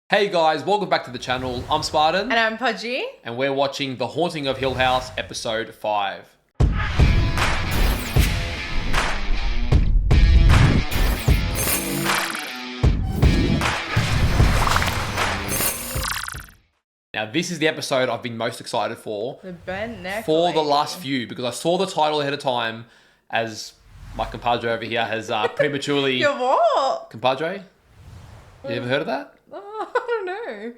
Hey guys, welcome back to the channel. I'm Spartan. And I'm Pudgey. And we're watching The Haunting of Hill House, episode 5. Now, this is the episode I've been most excited for. The bent neck For lady. the last few, because I saw the title ahead of time, as my compadre over here has prematurely... Your what? Compadre? You ever heard of that? Oh, I don't know.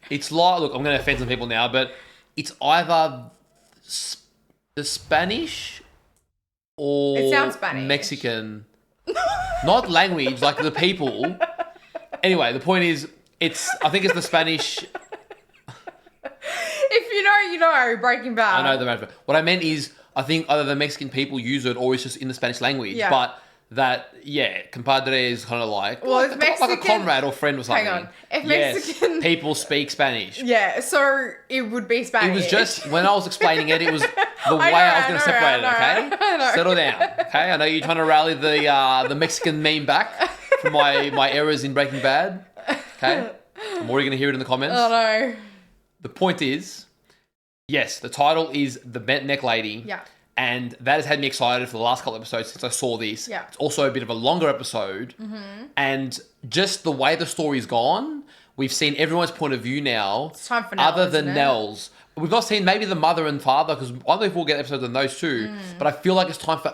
It's like, look, I'm going to offend some people now, but it's either the Spanish or It sounds Spanish. Mexican. Not language, like the people. Anyway, the point is, I think it's the Spanish. If you know, you know. Breaking Bad. I know the matter. What I meant is, I think either the Mexican people use it or it's just in the Spanish language. Yeah. But that, yeah, compadre is kind of like, Well, it's like a Mexican- comrade or friend or something. Hang on. If Yes, Mexican- people speak Spanish. Yeah, so it would be Spanish. It was just, when I was explaining it, it was the way know, I was going I to separate it, know, okay? I know. Settle down, okay? I know you're trying to rally the Mexican meme back from my errors in Breaking Bad, okay? I'm already going to hear it in the comments. Oh no. The point is, yes, the title is The Bent Neck Lady. Yeah. And that has had me excited for the last couple episodes since I saw this. Yeah. It's also a bit of a longer episode. Mm-hmm. And just the way the story's gone, we've seen everyone's point of view now. It's time for Nell, other than isn't it? Nell's. We've not seen maybe the mother and father, because I don't know if we'll get episodes on those two. But I feel like it's time for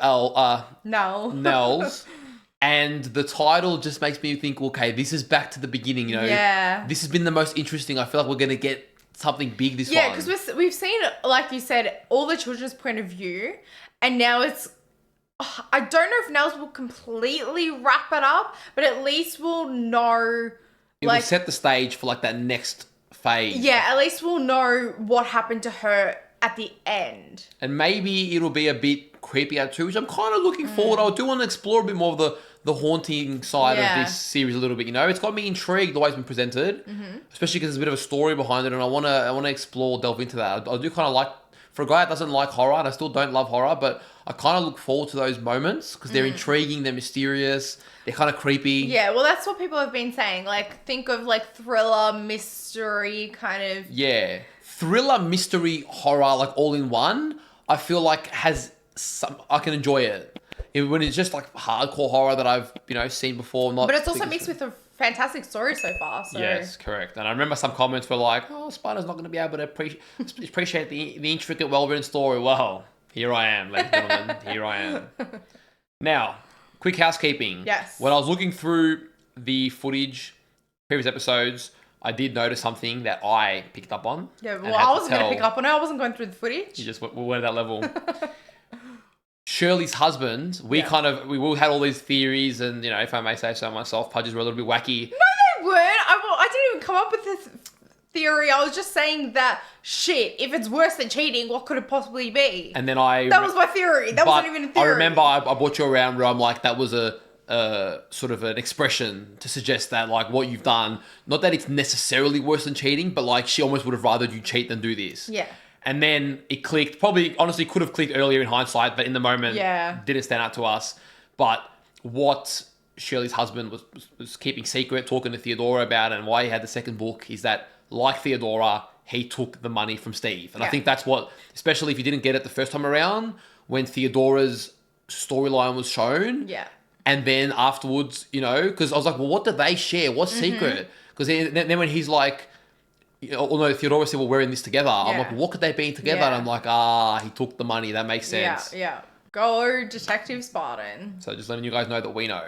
No. Nell's. And the title just makes me think, okay, this is back to the beginning, you know. Yeah. This has been the most interesting. I feel like we're going to get something big this Yeah, one. because we've seen, like you said, all the children's point of view, and now it's... I don't know if Nels will completely wrap it up, but at least we'll know... It will set the stage for like that next phase. Yeah, at least we'll know what happened to her at the end. And maybe it'll be a bit creepier too, which I'm kind of looking forward. I do want to explore a bit more of the haunting side Yeah. of this series a little bit, you know. It's got me intrigued the way it's been presented, especially because there's a bit of a story behind it, and I want to explore, delve into that. I do kind of like, for a guy that doesn't like horror, and I still don't love horror, but I kind of look forward to those moments because they're intriguing, they're mysterious, they're kind of creepy. Yeah, well, that's what people have been saying. Like, think of like thriller, mystery, kind of. Yeah. Thriller, mystery, horror, like all in one, I feel like has some, I can enjoy it. When it's just like hardcore horror that I've, seen before. But it's also mixed with a fantastic story so far. So. Yes, correct. And I remember some comments were like, oh, Spider's not going to be able to appreciate the intricate, well-written story. Well, here I am, ladies and gentlemen. Here I am. Now, quick housekeeping. Yes. When I was looking through the footage, previous episodes, I did notice something that I picked up on. Yeah, well, I wasn't going to pick up on it. I wasn't going through the footage. You just we went at that level. Shirley's husband, we all had all these theories, and if I may say so myself, Pudges were a little bit wacky. No, they weren't. I didn't even come up with this theory. I was just saying that, shit, if it's worse than cheating, what could it possibly be? And then That was my theory. That wasn't even a theory. I remember I brought you around where I'm like, that was a sort of an expression to suggest that, like, what you've done, not that it's necessarily worse than cheating, but like she almost would have rather you cheat than do this. Yeah. And then it clicked. Probably, honestly, could have clicked earlier in hindsight, but in the moment, didn't stand out to us. But what Shirley's husband was keeping secret, talking to Theodora about, and why he had the second book, is that, like Theodora, he took the money from Steve. And I think that's what, especially if you didn't get it the first time around, when Theodora's storyline was shown. Yeah. And then afterwards, because I was like, well, what did they share? What's secret? Because then when he's like, although Theodora said, well, we're in this together. I'm like, what could they be together? Yeah. And I'm like, he took the money. That makes sense. Yeah. Go Detective Spartan. So just letting you guys know that we know.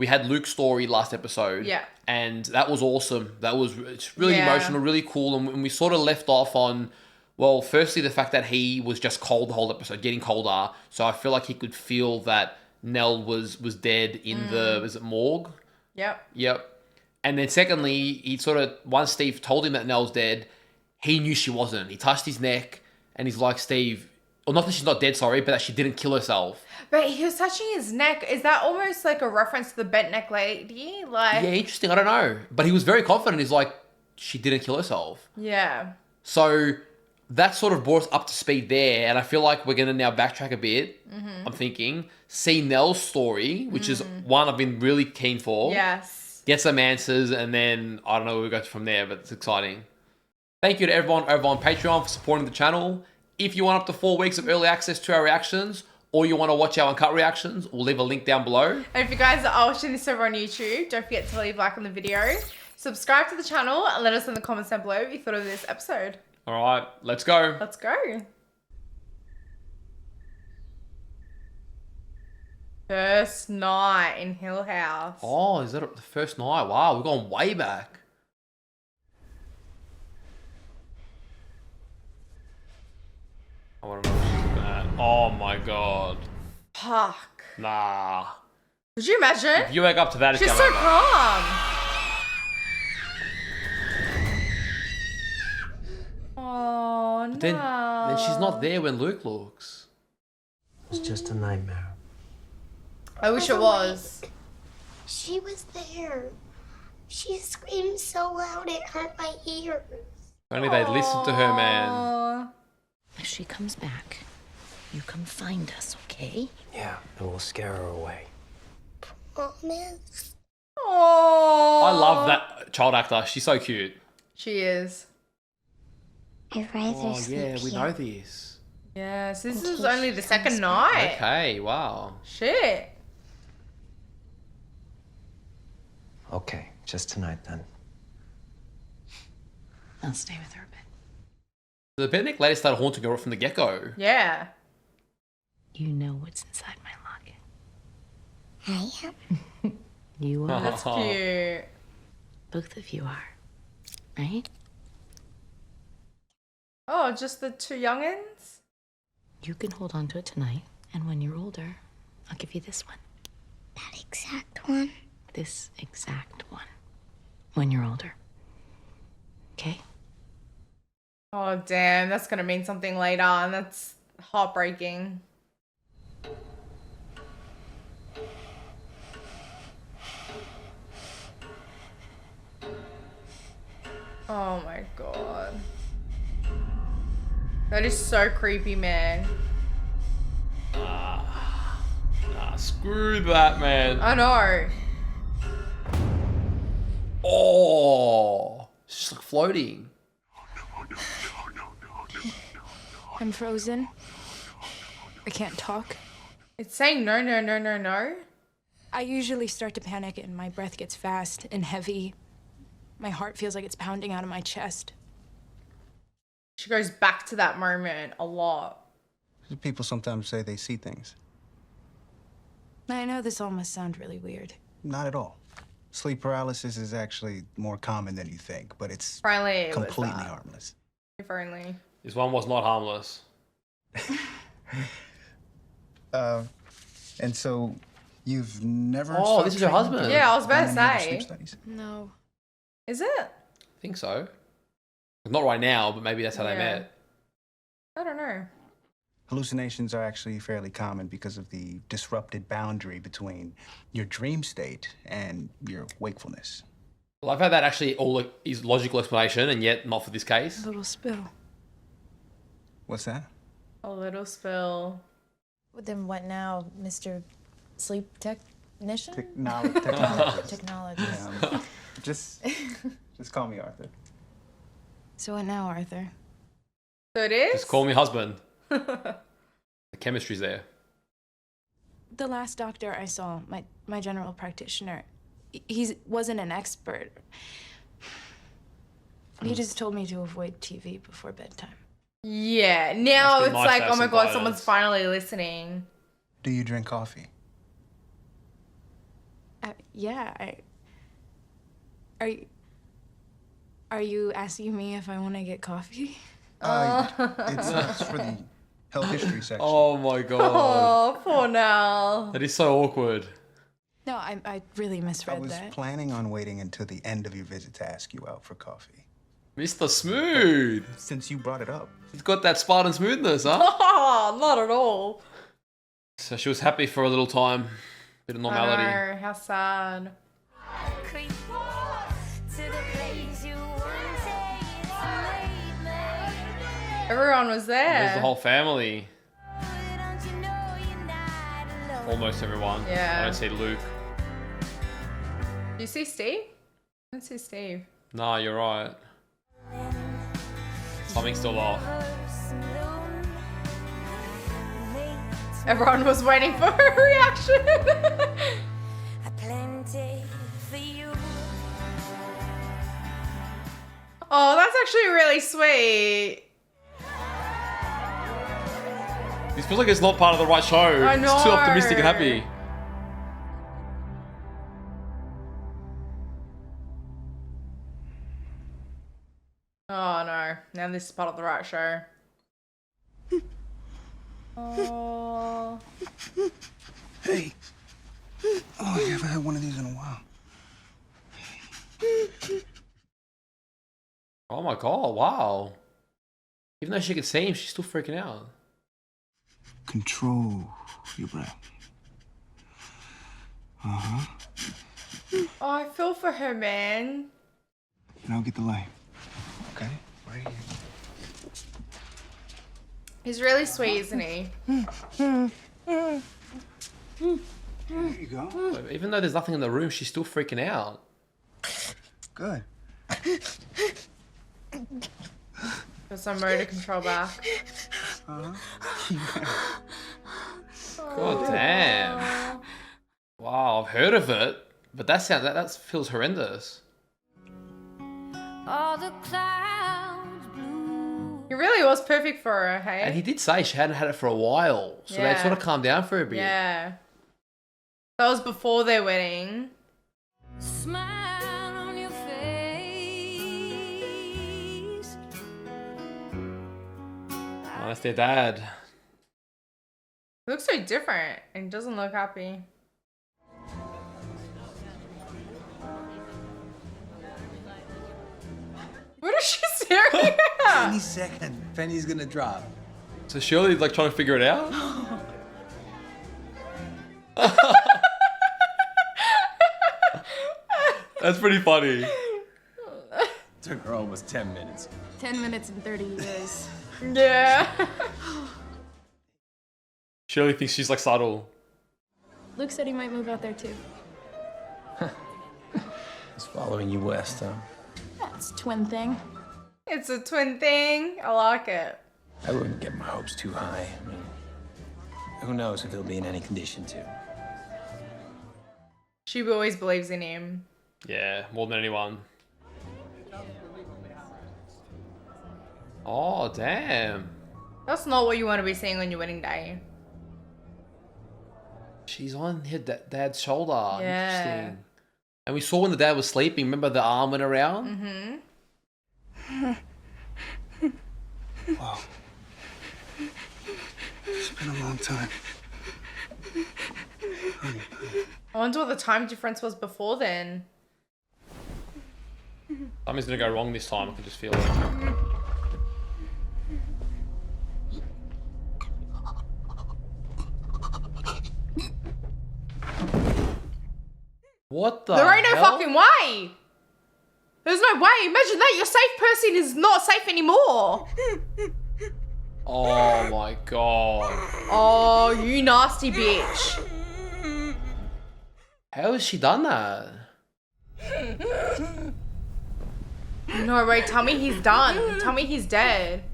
We had Luke's story last episode. Yeah. And that was awesome. It's really emotional, really cool. And we sort of left off on, well, firstly, the fact that he was just cold the whole episode, getting colder. So I feel like he could feel that Nell was dead in was it morgue? Yep. And then secondly, he sort of, once Steve told him that Nell's dead, he knew she wasn't. He touched his neck and he's like, Steve, or not that she's not dead, sorry, but that she didn't kill herself. But he was touching his neck. Is that almost like a reference to the bent neck lady? Like, Yeah, interesting. I don't know. But he was very confident. He's like, she didn't kill herself. yeah. So that sort of brought us up to speed there. And I feel like we're going to now backtrack a bit. I'm thinking, see Nell's story, which is one I've been really keen for. Yes. get some answers, and then I don't know where we go from there, but it's exciting. Thank you to everyone over on Patreon for supporting the channel. If you want up to 4 weeks of early access to our reactions, or you want to watch our uncut reactions, we'll leave a link down below. And if you guys are watching this over on YouTube, don't forget to leave a like on the video, subscribe to the channel, and let us know in the comments down below what you thought of this episode. All right, let's go. Let's go. First night in Hill House. Oh, is that the first night? Wow, we've gone way back. I want to know what she's looking at. Oh my god. Fuck. Nah. Could you imagine? If you wake up to that, it's She's so calm. Oh, no. But then she's not there when Luke looks. It was just a nightmare. I wish it was. She was there. She screamed so loud it hurt my ears. If only they'd listen to her, man. Aww. If she comes back, you come find us, okay? Yeah, and we'll scare her away. Promise. Aww. I love that child actor. She's so cute. She is. I'd rather Oh sleep yeah, we here. know this. Yes, this In is case only she the comes second back. night. Okay, wow. Shit. Okay, just tonight then. I'll stay with her a bit. The Bednick lady started haunting her from the get-go. Yeah. You know what's inside my locket. I am. You are. That's cute. Both of you are. Right? Oh, just the two youngins? You can hold on to it tonight, and when you're older, I'll give you this one. That exact one. This exact one. When you're older. Okay? Oh, damn. That's going to mean something later, and that's heartbreaking. Oh, my God. That is so creepy, man. Screw that, man. I know. Oh, she's just like floating. I'm frozen. I can't talk. It's saying no, no, no, no, no. I usually start to panic and my breath gets fast and heavy. My heart feels like it's pounding out of my chest. She goes back to that moment a lot. People sometimes say they see things. I know this all must sound really weird. Not at all. Sleep paralysis is actually more common than you think, but it's Finally, it was completely that. harmless. If only. This one was not harmless. And so you've never. Oh, sought this is your treatment husband. or Yeah, I was about to done any other say. sleep studies? No. Is it? I think so. Not right now, but maybe that's how they Yeah. met. I don't know. Hallucinations are actually fairly common because of the disrupted boundary between your dream state and your wakefulness. Well, I've had that actually all is logical explanation, and yet not for this case. A little spill. What's that? A little spill. Then what now, Mr. Sleep Technician? Technologist. Technologist. Just call me Arthur. So what now, Arthur? So it is? Just call me husband. The chemistry's there. The last doctor I saw, my general practitioner, he wasn't an expert. He just told me to avoid TV before bedtime. Yeah. Now Must be it's nice like, to oh have my some God, guidance. someone's finally listening. Do you drink coffee? Yeah, Are you asking me if I want to get coffee? It's for the health history section. Oh my god. Oh, poor Nell. That is so awkward. No, I really I misread was that. planning on waiting until the end of your visit to ask you out for coffee. Mr. Smooth. Since you brought it up. He's got that Spartan smoothness, huh? Oh, not at all. So she was happy for a little time. Bit of normality. I know, how sad. Everyone was there. There's the whole family. Almost everyone. Yeah. I don't see Luke. Do you see Steve? I don't see Steve. Nah, you're right. Something's still off. Everyone was waiting for her reaction. Oh, that's actually really sweet. This feels like it's not part of the right show. I know. It's too optimistic and happy. Oh no, now this is part of the right show. Oh. Hey. Oh, you haven't had one of these in a while. Oh my god, wow. Even though she could see him, she's still freaking out. Control your breath. Uh-huh. Oh, I feel for her, man. And I'll get the light. Okay? Right here. He's really sweet, isn't he? There you go. Even though there's nothing in the room, she's still freaking out. Good. Got some motor control back. God damn. Wow, I've heard of it, but that feels horrendous. All the clouds blue. He really was perfect for her, hey? And he did say she hadn't had it for a while, so they Yeah. sort of calmed down for a bit. Yeah. That was before their wedding. Smile on your face. Oh, that's their dad. He looks so different and doesn't look happy. What is she staring at? Any second, Penny's gonna drop. So Shirley's like trying to figure it out? That's pretty funny. Took her almost 10 minutes. 10 minutes and 30 years. Yeah. Shirley thinks she's like subtle. Luke said he might move out there too. He's following you west, huh? That's a twin thing. It's a twin thing. I like it. I wouldn't get my hopes too high. I mean, who knows if he'll be in any condition to. She always believes in him. Yeah, more than anyone. Oh, damn. That's not what you want to be seeing on your wedding day. She's on her dad's shoulder. Yeah. Interesting. And we saw when the dad was sleeping, remember the arm went around? Mm-hmm. Wow. It's been a long time. Honey. I wonder what the time difference was before then. Something's gonna go wrong this time, I can just feel it. What the There ain't no hell? fucking way. There's no way. Imagine that. Your safe person is not safe anymore. Oh my god. Oh, you nasty bitch. How has she done that? No, wait. Tell me he's done. Tell me he's dead.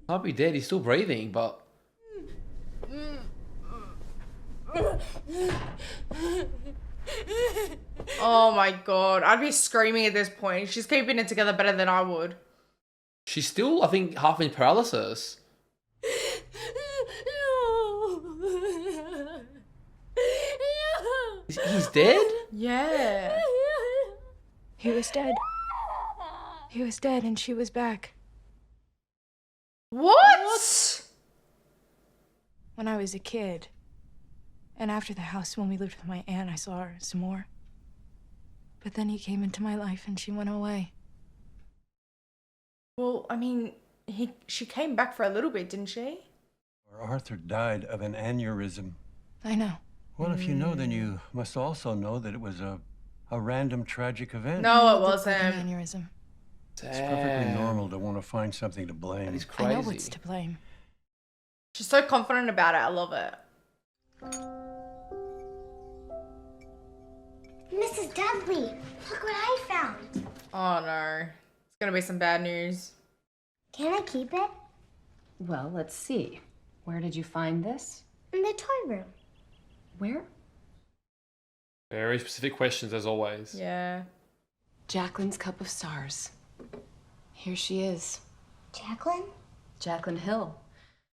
Can't be dead, he's still breathing, but... Oh my god. I'd be screaming at this point. She's keeping it together better than I would. She's still, I think, half in paralysis. He's dead? Yeah. He was dead. He was dead and she was back. What? When I was a kid. And after the house, when we lived with my aunt, I saw her some more. But then he came into my life and she went away. Well, I mean, she came back for a little bit, didn't she? Arthur died of an aneurysm. I know. Well, if you know, then you must also know that it was a random tragic event. No, it Looked like wasn't. an aneurysm. It's perfectly normal to want to find something to blame. That is I crazy. know what's to blame. She's so confident about it. I love it. Mrs. Dudley, look what I found. Oh no. It's gonna be some bad news. Can I keep it? Well, let's see. Where did you find this? In the toy room. Where? Very specific questions, as always. Yeah. Jacqueline's Cup of Stars. Here she is. Jacqueline? Jacqueline Hill.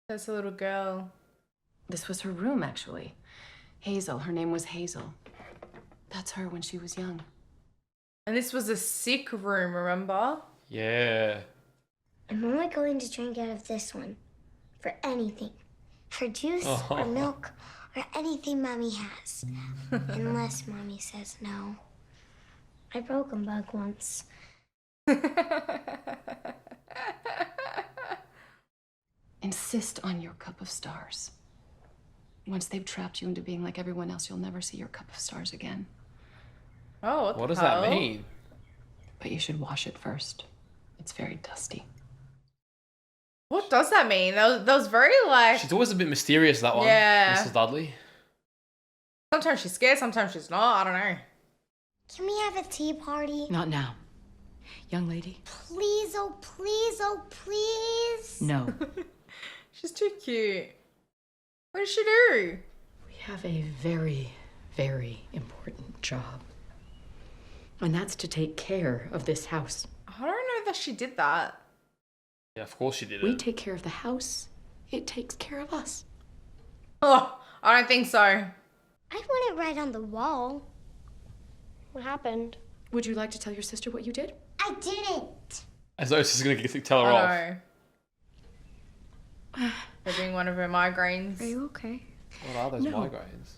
That's a little girl. This was her room, actually. Hazel. Her name was Hazel. That's her when she was young. And this was a sick room, remember? Yeah. I'm only going to drink out of this one. For anything. For juice or milk or anything Mommy has. Unless Mommy says no. I broke a bug once. Insist on your Cup of Stars. Once they've trapped you into being like everyone else, you'll never see your Cup of Stars again. Oh, what does that mean? But you should wash it first. It's very dusty. What does that mean? That was very like... She's always a bit mysterious, that one. Yeah. Mrs. Dudley. Sometimes she's scared, sometimes she's not. I don't know. Can we have a tea party? Not now. Young lady? Please, oh please, oh please. No. She's too cute. What did she do? We have a very, very important job. And that's to take care of this house. I don't know that she did that. Yeah, of course she did We it. take care of the house. It takes care of us. Oh, I don't think so. I want it right on the wall. What happened? Would you like to tell your sister what you did? I didn't. As though she's going to tell her off. I know. They're doing one of her migraines. Are you okay? What are those No. migraines?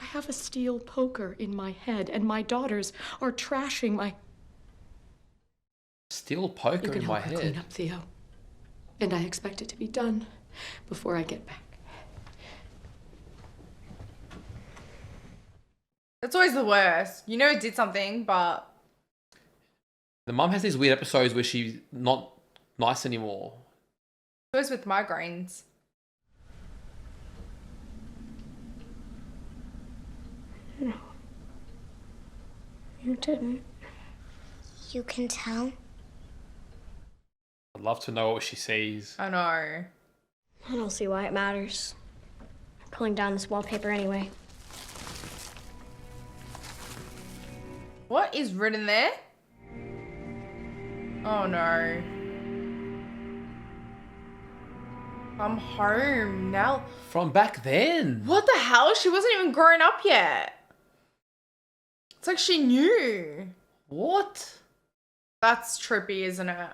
I have a steel poker in my head, and my daughters are trashing my... Steel You poker can in my help her clean head. up, Theo. And I expect it to be done before I get back. That's always the worst. You know it did something, but... The mum has these weird episodes where she's not nice anymore. Goes with migraines. No. You didn't. You can tell? I'd love to know what she sees. I know. I don't see why it matters. I'm pulling down this wallpaper anyway. What is written there? Oh no. I'm home now. From back then. What the hell? She wasn't even grown up yet. It's like she knew. What? That's trippy, isn't it?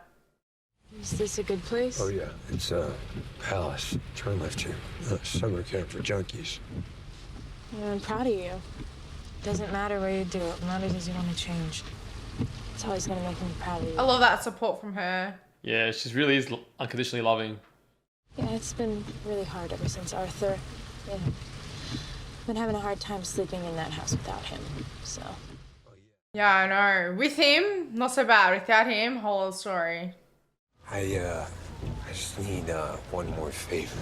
Is this a good place? Oh, yeah. It's a palace. Turn left here. Summer camp for junkies. Yeah, I'm proud of you. Doesn't matter where you do it. What matters is you want to change. It's always gonna make me proud of you. I love that support from her. Yeah, she really is unconditionally loving. Yeah, it's been really hard ever since Arthur. Yeah. Been having a hard time sleeping in that house without him, so. Yeah, I know. With him, not so bad. Without him, whole other story. I just need one more favor.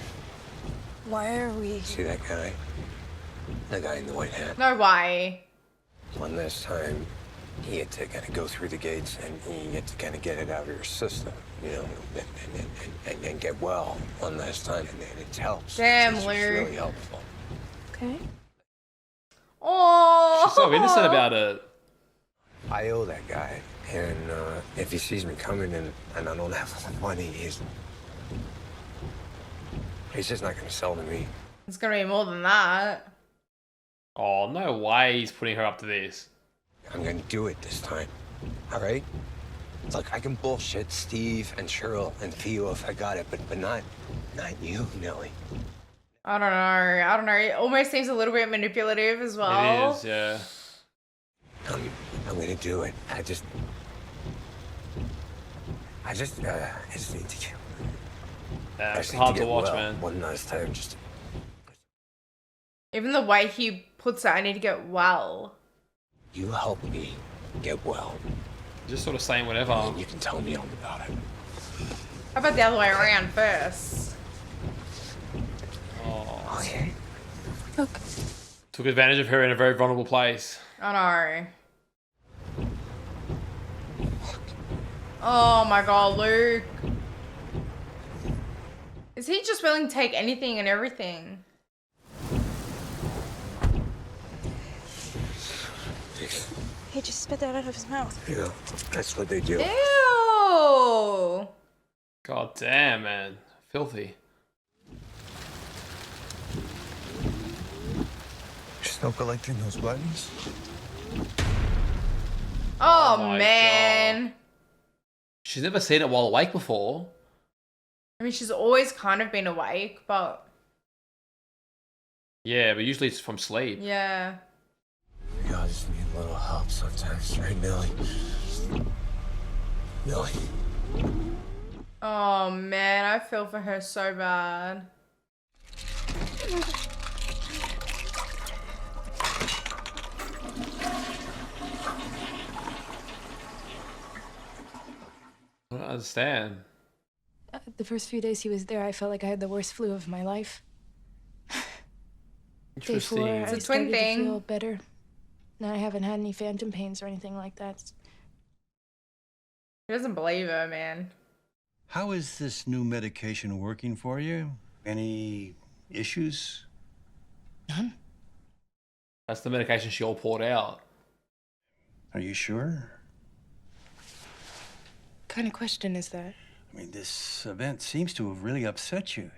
Why are we... See that guy? The guy in the white hat. No way. One last time, you get to kind of go through the gates and you get to kind of get it out of your system, you know, and get well one last time, and it helps. Damn, it's Lou. really helpful. Okay. Oh. She's so innocent about it. I owe that guy, and if he sees me coming and I don't have the money, he's just not going to sell to me. It's gonna be more than that. Oh, no way he's putting her up to this. I'm going to do it this time, all right? Look, I can bullshit Steve and Cheryl and Theo if I got it, but not you, Nellie. I don't know. It almost seems a little bit manipulative as well. It is, yeah. I'm going to do it. I just need to get... Yeah, I it's just need hard to get watch, well man. one last time, just... Even the way he puts it, I need to get well. You help me get well. Just sort of saying whatever. And you can tell me all about it. How about the other way around first? Oh. Okay. Look. Took advantage of her in a very vulnerable place. I know. Oh my god, Luke. Is he just willing to take anything and everything? He just spit that out of his mouth. Yeah, that's what they do. Ew. God damn, man. Filthy. You're still collecting those buttons? Oh, my man. God. She's never seen it while awake before. I mean, she's always kind of been awake, but Yeah, but usually it's from sleep. yeah. You all just need a little help sometimes, right, Millie? Millie. Oh man, I feel for her so bad. I don't understand. The first few days he was there, I felt like I had the worst flu of my life. Day 4, Interesting. I It's a started twin thing. to feel better. Now I haven't had any phantom pains or anything like that. He doesn't believe her, man. How is this new medication working for you? Any issues? None. That's the medication she all poured out. Are you sure? What kind of question is that? I mean, this event seems to have really upset you.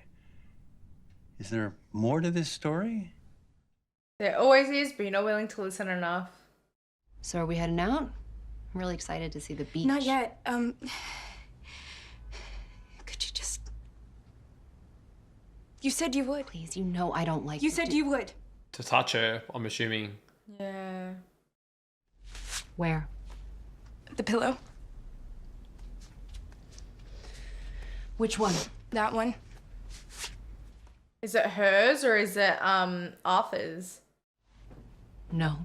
Is there more to this story? There always is, but you're not willing to listen enough. So are we heading out? I'm really excited to see the beach. Not yet. Could you just... You said you would. Please, you know I don't like You said you would. To touch her, I'm assuming. Yeah. Where? The pillow. Which one? That one. Is it hers or is it Arthur's? No.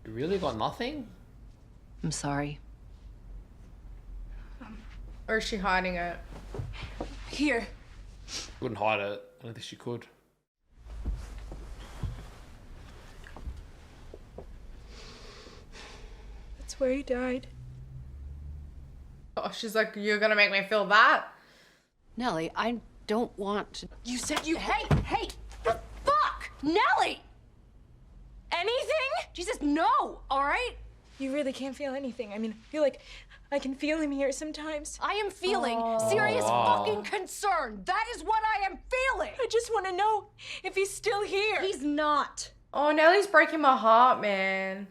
You really got nothing? I'm sorry. Or is she hiding it? Here. She wouldn't hide it. I don't think she could. That's where he died. Oh, she's like, you're gonna make me feel that? Nellie, I don't want to... You said you... Hey! The fuck! Nellie! Anything? Jesus, no! All right? You really can't feel anything. I mean, I feel like I can feel him here sometimes. I am feeling serious fucking concern. That is what I am feeling. I just want to know if he's still here. He's not. Oh, Nellie's breaking my heart, man.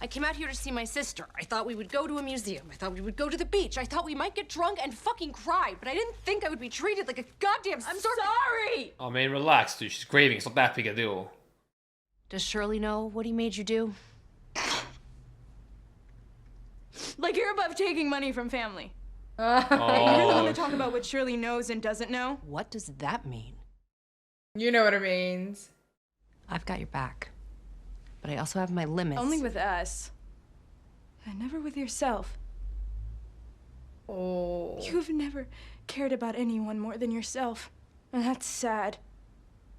I came out here to see my sister. I thought we would go to a museum. I thought we would go to the beach. I thought we might get drunk and fucking cry, but I didn't think I would be treated like a goddamn sorry! I mean, relax, dude. She's grieving. It's not that big a deal. Does Shirley know what he made you do? Like you're above taking money from family. Oh, You're the one to talk about what Shirley knows and doesn't know. What does that mean? You know what it means. I've got your back. But I also have my limits. Only with us. And never with yourself. Oh. You've never cared about anyone more than yourself. And that's sad.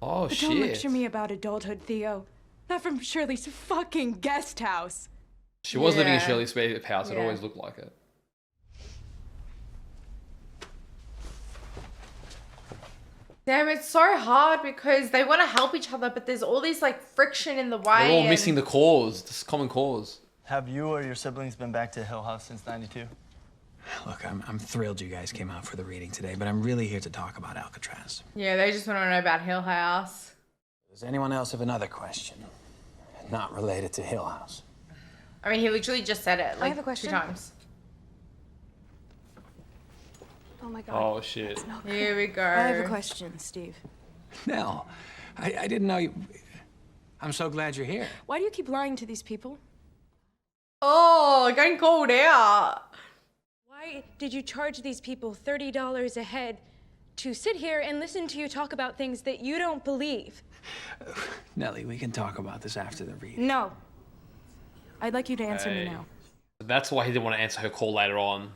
Oh, But shit. don't lecture me about adulthood, Theo. Not from Shirley's fucking guest house. She was living in Yeah. Shirley's house. It Yeah. always looked like it. Damn, it's so hard because they want to help each other, but there's all these like friction in the way. They're all and- missing the cause, this common cause. Have you or your siblings been back to Hill House since '92? Look, I'm thrilled you guys came out for the reading today, but I'm really here to talk about Alcatraz. Yeah, they just want to know about Hill House. Does anyone else have another question? Not related to Hill House. I mean, he literally just said it like have a question. 2 times. Oh my god. Oh, shit. Here we go. I have a question, Steve. Nell, I didn't know you... I'm so glad you're here. Why do you keep lying to these people? Oh, getting called out. Why did you charge these people $30 a head to sit here and listen to you talk about things that you don't believe? Nellie, we can talk about this after the reading. No. I'd like you to answer me Hey. now. That's why he didn't want to answer her call later on.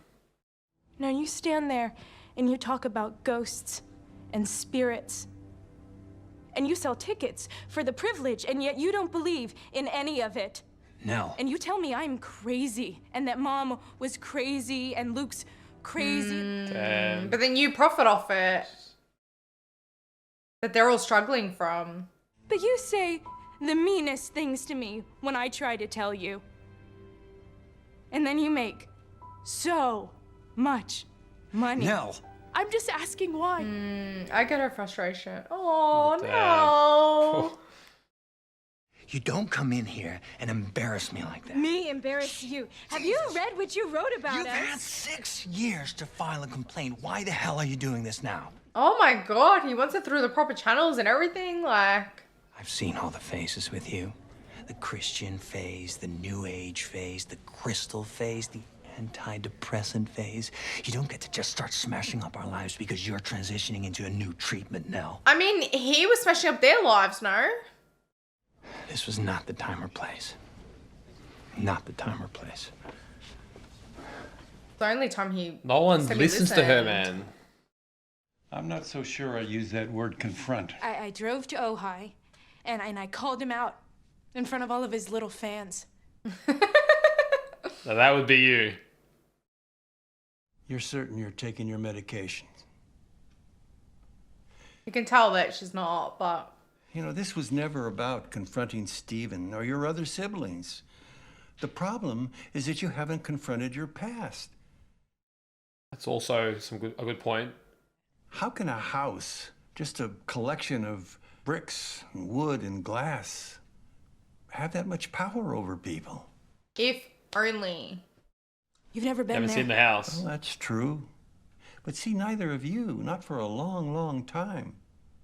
Now you stand there and you talk about ghosts and spirits. and you sell tickets for the privilege, and yet you don't believe in any of it. No. And you tell me I'm crazy, and that Mom was crazy, and Luke's crazy. But then you profit off it. That they're all struggling from. But you say the meanest things to me when I try to tell you. And then you make so much money. Nell. I'm just asking why. I get her frustration. Oh, no. You don't come in here and embarrass me like that. Me embarrass you. Have you read what you wrote about You've us? had 6 years to file a complaint. Why the hell are you doing this now? Oh my god, he wants it through the proper channels and everything, like... I've seen all the phases with you. The Christian phase, the New Age phase, the crystal phase, the antidepressant phase. You don't get to just start smashing up our lives because you're transitioning into a new treatment, Nell. I mean, he was smashing up their lives, no? This was not the time or place. Not the time or place. The only time he... No one said he listens to her, listened. man. I'm not so sure I use that word confront. I drove to Ojai, and I called him out in front of all of his little fans. Now that would be you. You're certain you're taking your medication? You can tell that she's not, but... You know, this was never about confronting Stephen or your other siblings. The problem is that you haven't confronted your past. That's also a good point. How can a house, just a collection of bricks and wood and glass, have that much power over people? If only. You've never been Haven't there. seen the house. Well, that's true. But see, neither of you, not for a long, long time.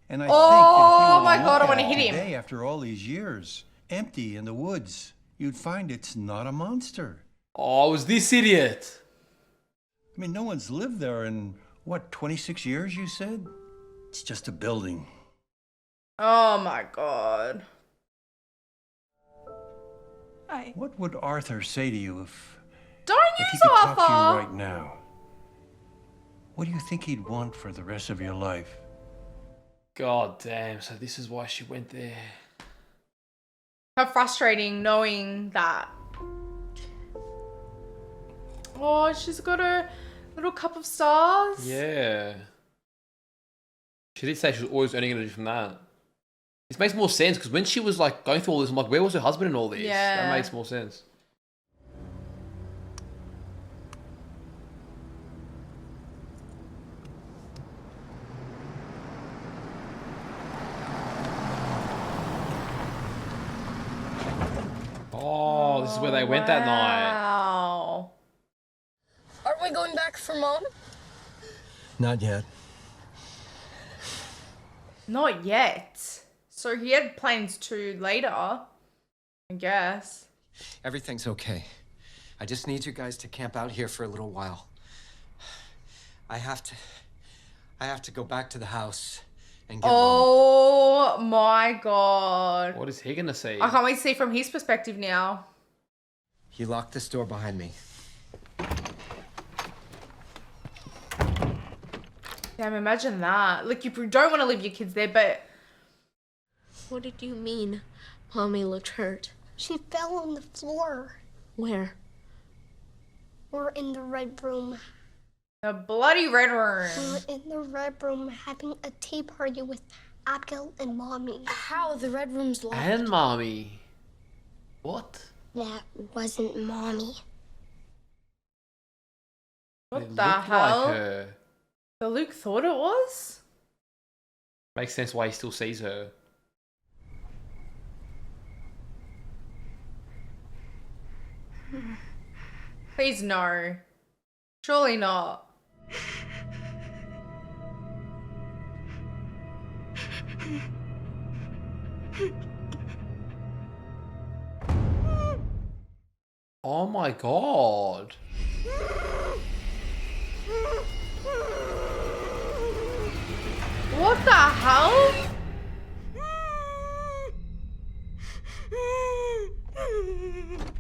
And I think that if you were my to God, I look wanna at it hit him. today, after all these years, empty in the woods, you'd find it's not a monster. Oh, it was this idiot. I mean, no one's lived there in, what, 26 years, you said? It's just a building. Oh my god. What would Arthur say to you if Don't he use could talk to you Arthur! right now? What do you think he'd want for the rest of your life? God damn, so this is why she went there. How frustrating knowing that. Oh, she's got a little cup of stars. Yeah. She did say she was always earning energy from that. This makes more sense because when she was like going through all this, I'm like, where was her husband in all this? Yeah. That makes more sense. Oh, this is where they went that night. Wow. Aren't we going back for Mom? Not yet. Not yet. So he had plans to later, I guess. Everything's okay. I just need you guys to camp out here for a little while. I have to go back to the house and get Oh my god. What is he gonna say? I can't wait to see from his perspective now. You lock this door behind me. Damn, imagine that. Like, you don't want to leave your kids there, but... What did you mean? Mommy looked hurt. She fell on the floor. Where? We're in the red room. The bloody red room. We're in the red room having a tea party with Abigail and Mommy. How? The red room's locked. And mommy. What? That wasn't Mommy. What It the looked hell? like her. So Luke thought it was? Makes sense why he still sees her. Please no. Surely not. Oh my god. What the hell?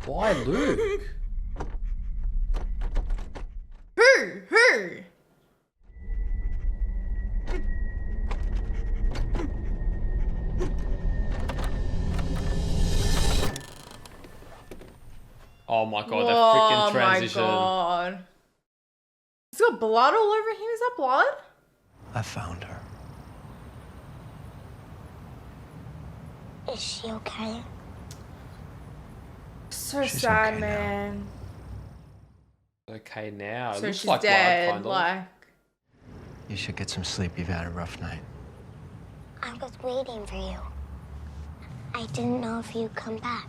Why Luke? Who? Oh my god, that freaking transition. Oh my god. He's got blood all over him. Is that blood? I found her. Is she okay? So She's sad, okay man. Okay, now. It So looks she's like dead. blood, kind of. Like, You should get some sleep. You've had a rough night. I was waiting for you. I didn't know if you'd come back.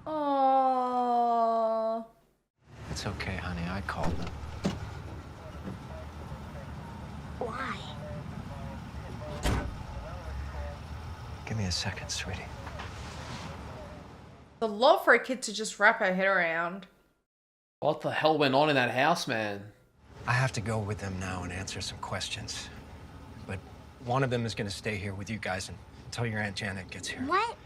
oh. It's okay, honey. I called them. Why? Give me a second, sweetie. It's a lot for a kid to just wrap her head around. What the hell went on in that house, man? I have to go with them now and answer some questions. But one of them is going to stay here with you guys until your Aunt Janet gets here. What?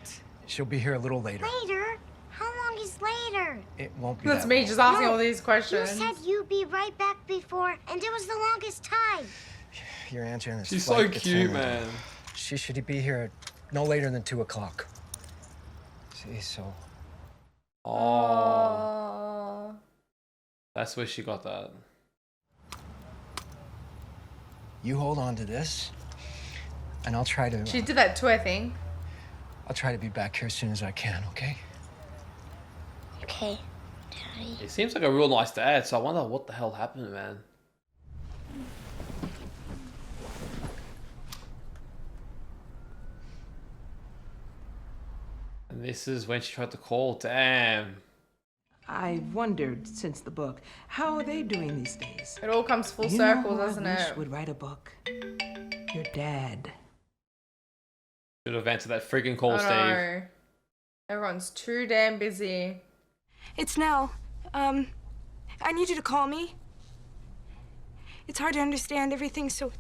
She'll be here a little later. Later? How long is later? It won't be That's that me long. just asking No, all these questions. You said you'd be right back before, and it was the longest time. Your Aunt Janet's She's flight so gets cute, in man. She should be here no later than 2 o'clock. See, so... Oh. That's where she got that. You hold on to this, and I'll try to... She did that to her thing. I'll try to be back here as soon as I can, okay? Okay, Daddy. He seems like a real nice dad, so I wonder what the hell happened, man. And this is when she tried to call. Damn. I've wondered since the book, how are they doing these days? It all comes full You know circle, who doesn't I wish it? would write a book? Your dad. Should have answered that freaking call, I Steve. know. Everyone's too damn busy. It's Nell. I need you to call me. It's hard to understand. Everything's so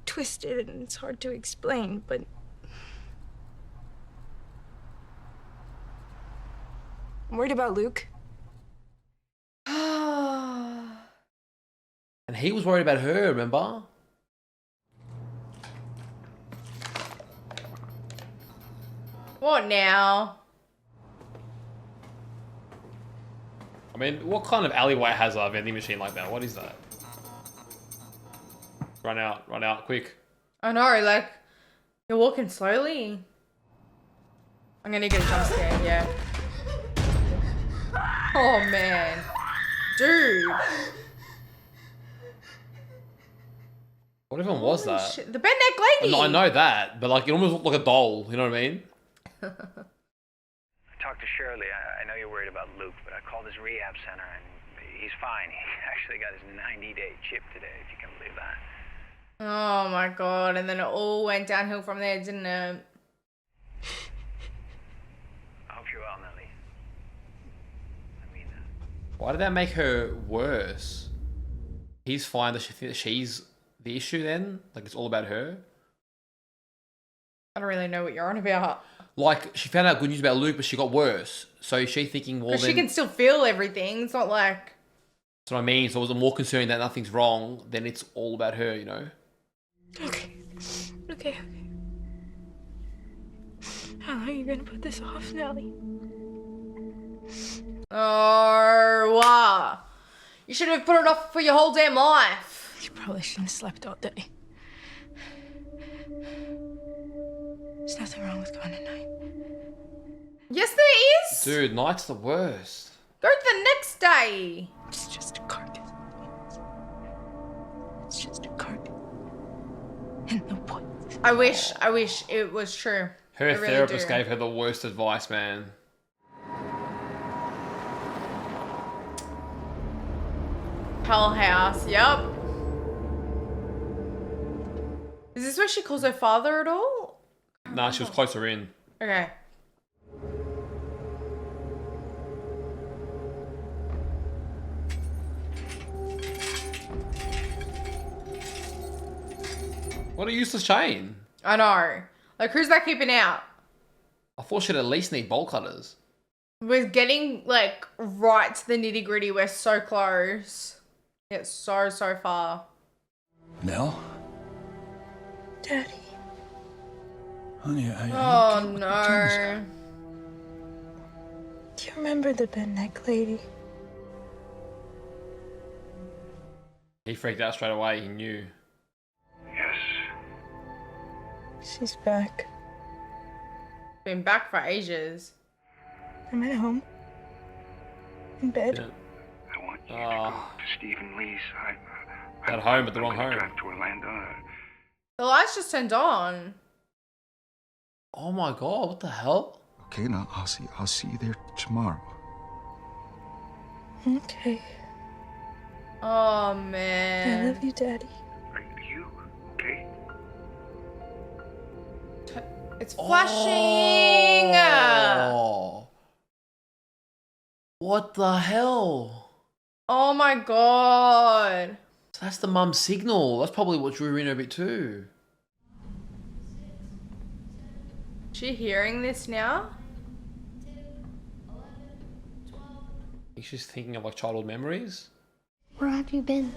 twisted and it's hard to explain, but I'm worried about Luke. And he was worried about her, remember? What now? I mean, what kind of alleyway has a vending machine like that? What is that? Run out, quick. I know, like, you're walking slowly. I'm gonna get a jump scare, yeah. Oh, man. Dude. What even was Holy that? shit. The bent neck lady. I know that, but like it almost looked like a doll, you know what I mean? I talked to Shirley. I know you're worried about Luke, but I called his rehab center and he's fine. He actually got his 90-day chip today, if you can believe that. Oh my god, and then it all went downhill from there, didn't it? I hope you're well, Nellie. I mean that. Why did that make her worse? He's fine. Does she think that she's the issue then? Like it's all about her? I don't really know what you're on about. Like she found out good news about Luke, but she got worse. So is she thinking, well, Because then... she can still feel everything. It's not like... That's what I mean. So I was more concerned that nothing's wrong, then it's all about her, you know? Okay. How long are you gonna put this off, Nellie? Oh, you should have put it off for your whole damn life. You probably shouldn't have slept all day. There's nothing wrong with going tonight. Yes, there is. Dude, night's the worst. Go the next day. It's just a carcass. It's just a carcass. And no point. I wish it was true. Her I really therapist do. gave her the worst advice, man. Hell House, yep. Is this where she calls her father at all? Nah, she was closer in. Okay. What a useless chain. I know. Like, who's that keeping out? I thought she'd at least need bolt cutters. We're getting, like, right to the nitty gritty. We're so close. It's so far. Nell? Daddy. Honey, Oh, no. You're remember the bent neck lady. He freaked out straight away. He knew. She's back. Been back for ages. I'm at home. In bed. Yeah. I want you to go to Stephen Lee's. At home, but the wrong I'm gonna home. drive to Orlando. The lights just turned on. Oh my god! What the hell? Okay, now I'll see you there tomorrow. Okay. Oh I man. love you, Daddy. Are you okay? It's flashing. Oh. What the hell? Oh my god. So that's the mum's signal. That's probably what drew her in a bit too. She hearing this now? He's just thinking of like childhood memories. Where have you been?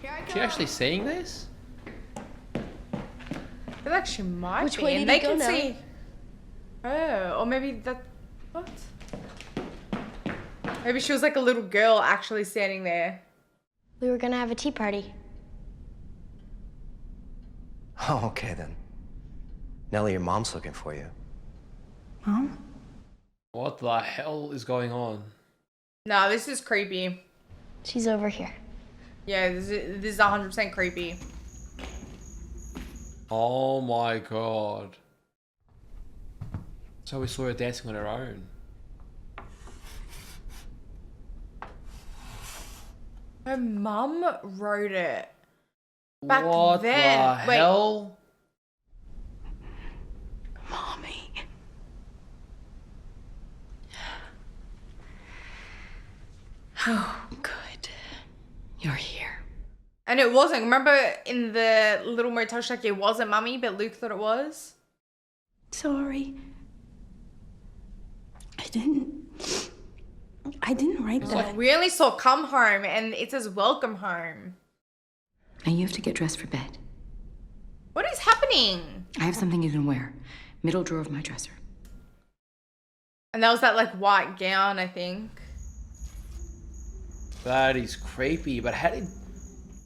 Is she actually seeing this? I feel like she might Which be. way And did they he go can now? see. Oh, or maybe that. What? Maybe she was like a little girl actually standing there. We were gonna have a tea party. Oh, okay then. Nellie, your mom's looking for you. Mom? What the hell is going on? No, this is creepy. She's over here. Yeah, this is 100% creepy. Oh my god. So we saw her dancing on her own. Her mum wrote it. Back What then. the hell? Mommy. Oh, good. You're here. And it wasn't. Remember in the little motel shack, it wasn't Mummy, but Luke thought it was? Sorry. I didn't write that. We only saw come home and it says welcome home. Now you have to get dressed for bed. What is happening? I have something you can wear. Middle drawer of my dresser. And that was that like white gown, I think. That is creepy, but how did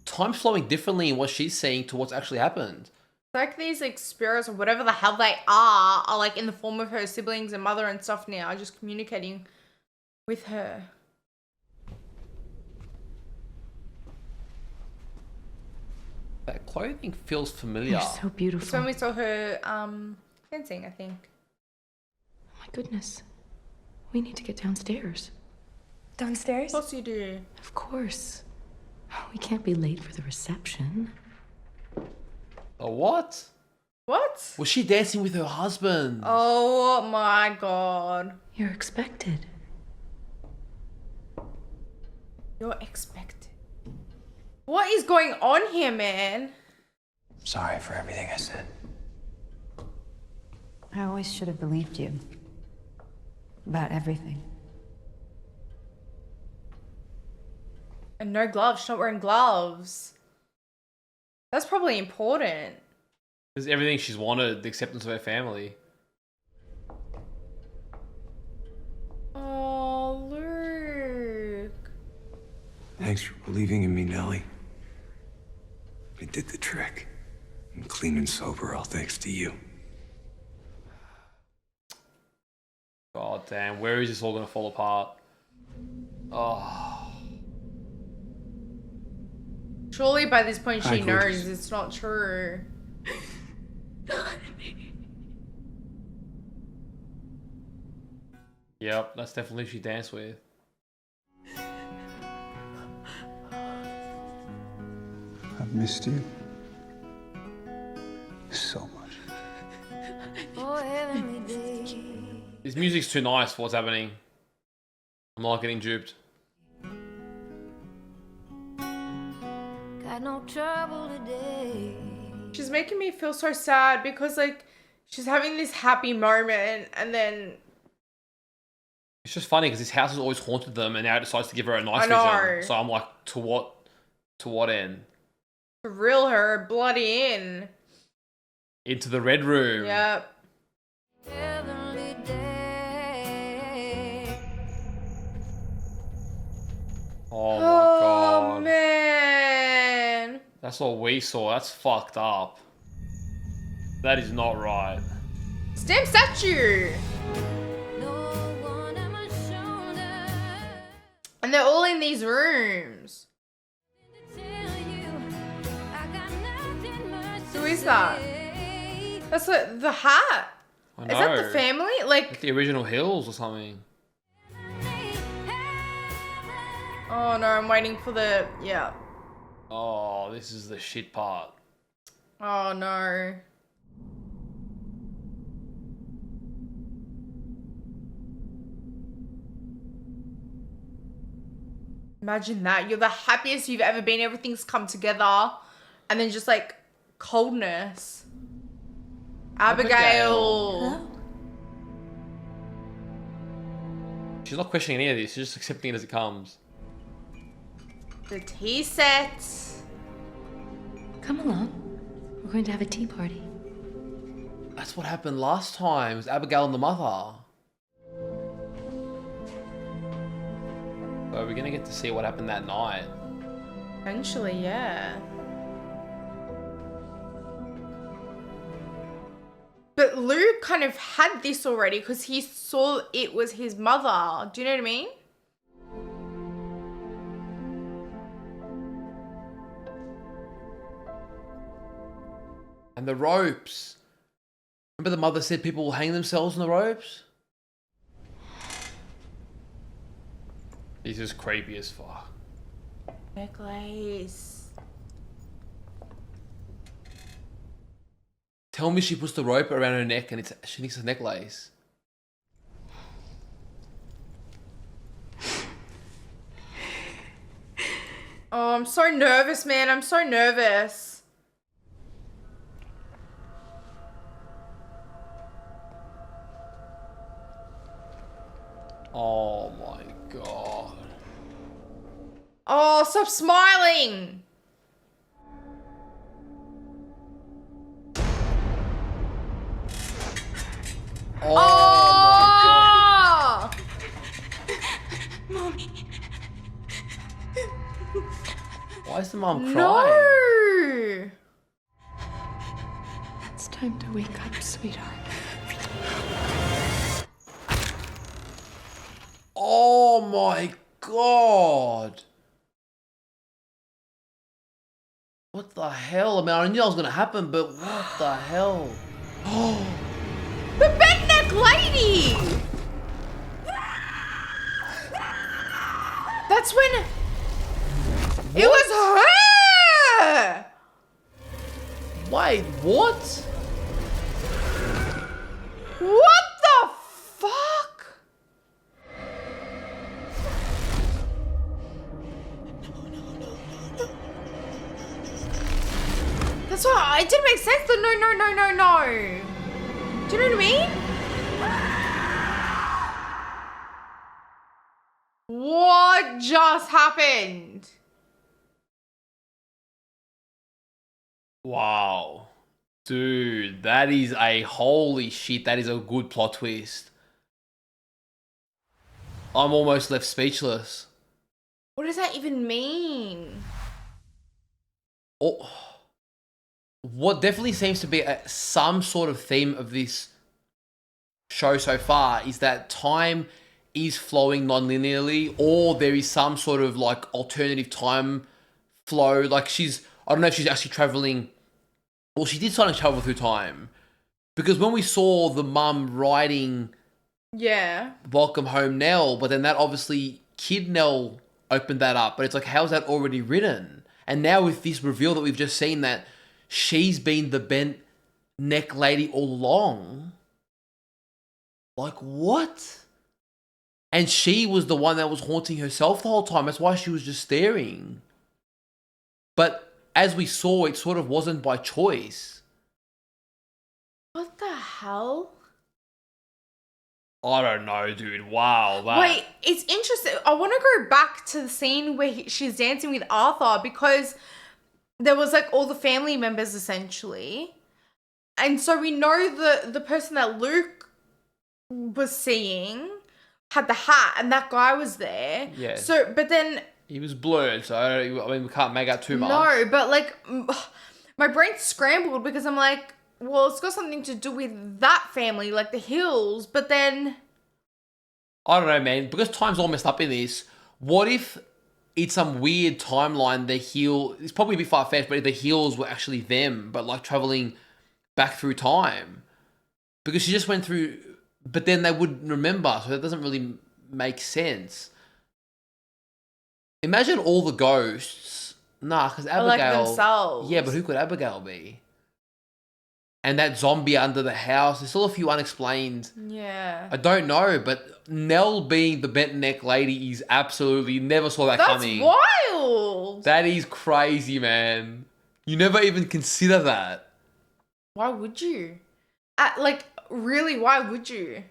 time's flowing differently in what she's saying to what's actually happened? It's like these like spirits or whatever the hell they are like in the form of her siblings and mother and stuff now, just communicating with her. That clothing feels familiar. You're so beautiful. It's when we saw her dancing, I think. My goodness. We need to get downstairs. Downstairs? Of course you do. Of course. We can't be late for the reception. A what? What? Was she dancing with her husband? Oh my god. You're expected. You're expected. What is going on here, man? Sorry for everything I said. I always should have believed you. About everything. And no gloves. She's not wearing gloves. That's probably important. It's everything she's wanted, the acceptance of her family. Oh, Luke. Thanks for believing in me, Nellie. It did the trick. I'm clean and sober, all thanks to you. God damn, where is this all gonna fall apart? Oh. Surely by this point Hi, she gorgeous. knows it's not true. Yep, that's definitely who she danced with. I've missed you so much. This music's too nice for what's happening. I'm not getting duped. Got no trouble today. She's making me feel so sad because like she's having this happy moment and then It's just funny because this house has always haunted them, and now it decides to give her a nice I know. vision. So I'm like, to what end? to reel her bloody in. Into the red room. Yep. Heavenly day. Oh my god. Oh, man. That's what we saw. That's fucked up. That is not right. Stamp statue. And they're all in these rooms. Who is that? That's like the hat. I Is know. that the family? Like the original Hills or something. Oh no, I'm waiting for the yeah. Oh, this is the shit part. Oh no. Imagine that. You're the happiest you've ever been. Everything's come together. And then just like coldness. Abigail. She's not questioning any of this. She's just accepting it as it comes. The tea set. Come along. We're going to have a tea party. That's what happened last time. It was Abigail and the mother. So we're gonna get to see what happened that night. Eventually, yeah. But Luke kind of had this already because he saw it was his mother. Do you know what I mean? And the ropes. Remember the mother said people will hang themselves on the ropes? This is creepy as fuck. Necklace. Tell me she puts the rope around her neck and she thinks it's a necklace. Oh, I'm so nervous, man. I'm so nervous. Oh my god. Oh, stop smiling. Oh, my god. Mommy. Why is the mom crying? No. It's time to wake up, sweetheart. Oh my god. What the hell? I mean, I knew that was gonna happen, but what the hell? Oh. The big neck lady. That's when it was her. Wait, what? What the fuck? That's why it didn't make sense. The no. Do you know what I mean? What just happened? Wow. Dude, that is a holy shit. That is a good plot twist. I'm almost left speechless. What does that even mean? Oh. What definitely seems to be some sort of theme of this show so far is that time is flowing non-linearly, or there is some sort of like alternative time flow. Like I don't know if she's actually traveling. Well, she did sort of travel through time, because when we saw the mum writing Yeah. Welcome Home Nell, but then that obviously Kid Nell opened that up, but it's like, how's that already written? And now with this reveal that we've just seen that she's been the bent neck lady all along. Like, what? And she was the one that was haunting herself the whole time. That's why she was just staring. But as we saw, it sort of wasn't by choice. What the hell? I don't know, dude. Wow. Wait, it's interesting. I want to go back to the scene where she's dancing with Arthur, because there was like all the family members essentially. And so we know the person that Luke was seeing had the hat and that guy was there. Yeah. So, but then He was blurred, so I mean, we can't make out too much. No, but like, my brain scrambled because I'm like, well, it's got something to do with that family, like the Hills, but then... I don't know, man. Because time's all messed up in this, what if it's some weird timeline, it's probably a bit far-fetched, but if the Hills were actually them, but like traveling back through time? Because she just went through, but then they wouldn't remember, so that doesn't really make sense. Imagine all the ghosts. Nah, because Abigail... like themselves. Yeah, but who could Abigail be? And that zombie under the house. There's still a few unexplained... Yeah. I don't know, but Nell being the bent neck lady is absolutely... Never saw that coming. That's wild! That is crazy, man. You never even consider that. Why would you? Really, why would you?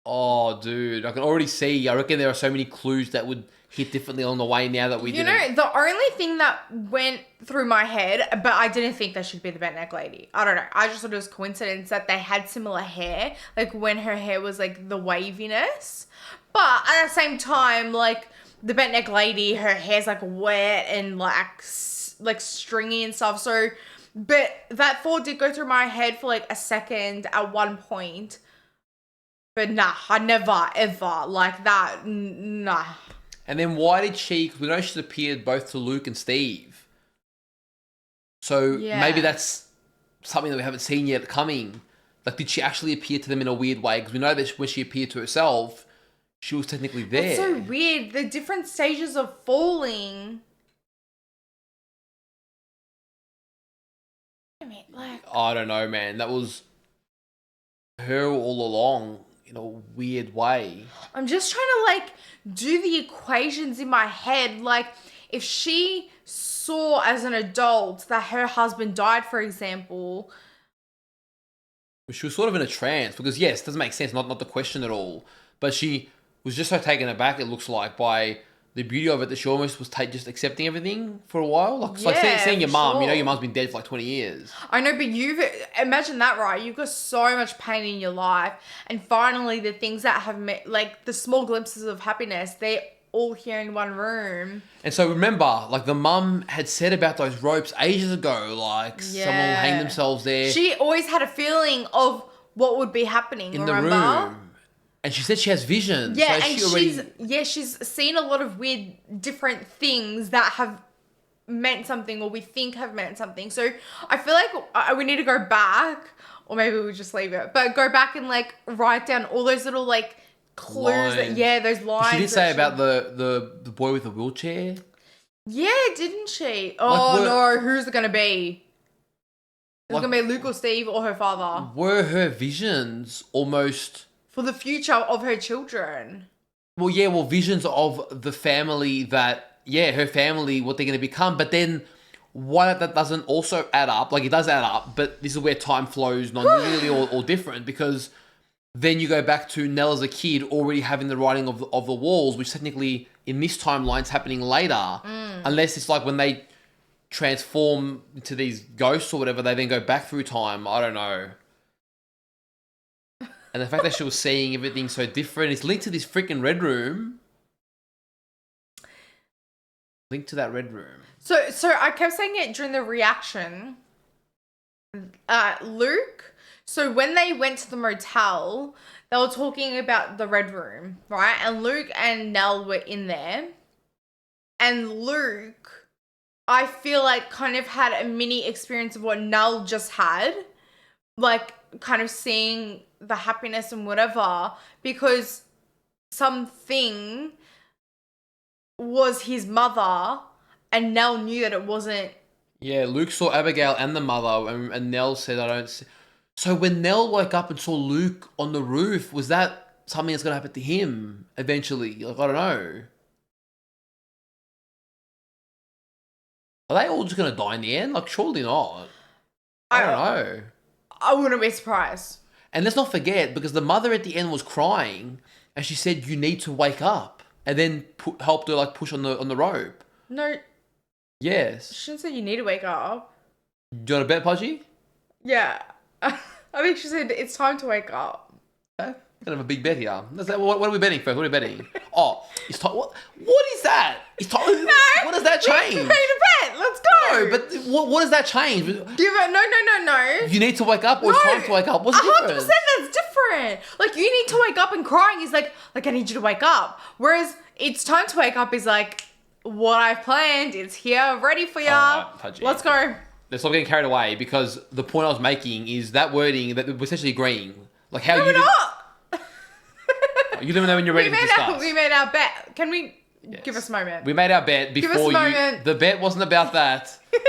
Oh, dude. I can already see. I reckon there are so many clues that would hit differently on the way now that we didn't. You know, the only thing that went through my head, but I didn't think that she'd be the bent neck lady. I don't know. I just thought it was coincidence that they had similar hair, like when her hair was like the waviness. But at the same time, like the bent neck lady, her hair's like wet and like stringy and stuff. So, but that thought did go through my head for like a second at one point. But nah, I never, ever, like that, nah. And then why did she... Because we know she's appeared both to Luke and Steve. So maybe that's something that we haven't seen yet coming. Like, did she actually appear to them in a weird way? Because we know that when she appeared to herself, she was technically there. It's so weird. The different stages of falling. I mean, like... I don't know, man. That was her all along in a weird way. I'm just trying to, like, do the equations in my head. Like, if she saw as an adult that her husband died, for example... She was sort of in a trance. Because, yes, it doesn't make sense. Not the question at all. But she was just so taken aback, it looks like, by the beauty of it that she almost was just accepting everything for a while. Like seeing your mum, you know your mum's been dead for like 20 years. I know, but imagine that, right? You've got so much pain in your life, and finally the things that have met, like the small glimpses of happiness, they're all here in one room. And so remember, like the mum had said about those ropes ages ago, like someone will hang themselves there. She always had a feeling of what would be happening in the room. And she said she has visions. Yeah, so and she's seen a lot of weird, different things that have meant something, or we think have meant something. So I feel like we need to go back, or maybe we'll just leave it, but go back and like write down all those little like clues. Those lines. She did say about the boy with the wheelchair. Yeah, didn't she? Oh no, who's it gonna be? Is it gonna be Luke or Steve or her father? Were her visions almost... For the future of her children. Well, visions of the family that, her family, what they're going to become. But then, why that doesn't also add up? Like, it does add up, but this is where time flows non-linearly or different, because then you go back to Nell as a kid already having the writing of the walls, which technically, in this timeline, is happening later. Unless it's like when they transform into these ghosts or whatever, they then go back through time. I don't know. And the fact that she was seeing everything so different, it's linked to this freaking red room. Linked to that red room. So I kept saying it during the reaction. Luke, so when they went to the motel, they were talking about the red room, right? And Luke and Nell were in there. And Luke, I feel like kind of had a mini experience of what Nell just had. Like, kind of seeing the happiness and whatever, because something was his mother and Nell knew that it wasn't. Yeah, Luke saw Abigail and the mother, and Nell said, I don't see. So when Nell woke up and saw Luke on the roof, was that something that's going to happen to him eventually? Like, I don't know. Are they all just going to die in the end? Like, surely not. I don't know. I wouldn't be surprised. And let's not forget, because the mother at the end was crying, and she said, you need to wake up, and then helped her like push on the rope. No. Yes. She didn't say you need to wake up. Do you want to bet, Pudgey? Yeah. I think she said it's time to wake up. Okay. Kind of a big bet here. What are we betting first? What are we betting? It's time. What is that? It's time. What does that change? We made a bet. Let's go. No, but what does that change? Give it. No. You need to wake up or it's time to wake up. What's the difference? 100% that's different. Like, you need to wake up, and crying is like I need you to wake up. Whereas it's time to wake up is like, what I've planned is here, ready for ya. Pudgey. Let's go. Let's not getting carried away, because the point I was making is that wording that we're essentially agreeing. Like how No, we're not. You let me know when you're ready to discuss. We made our bet. Can we give us a moment? We made our bet Give us a before you. moment. The bet wasn't about that. The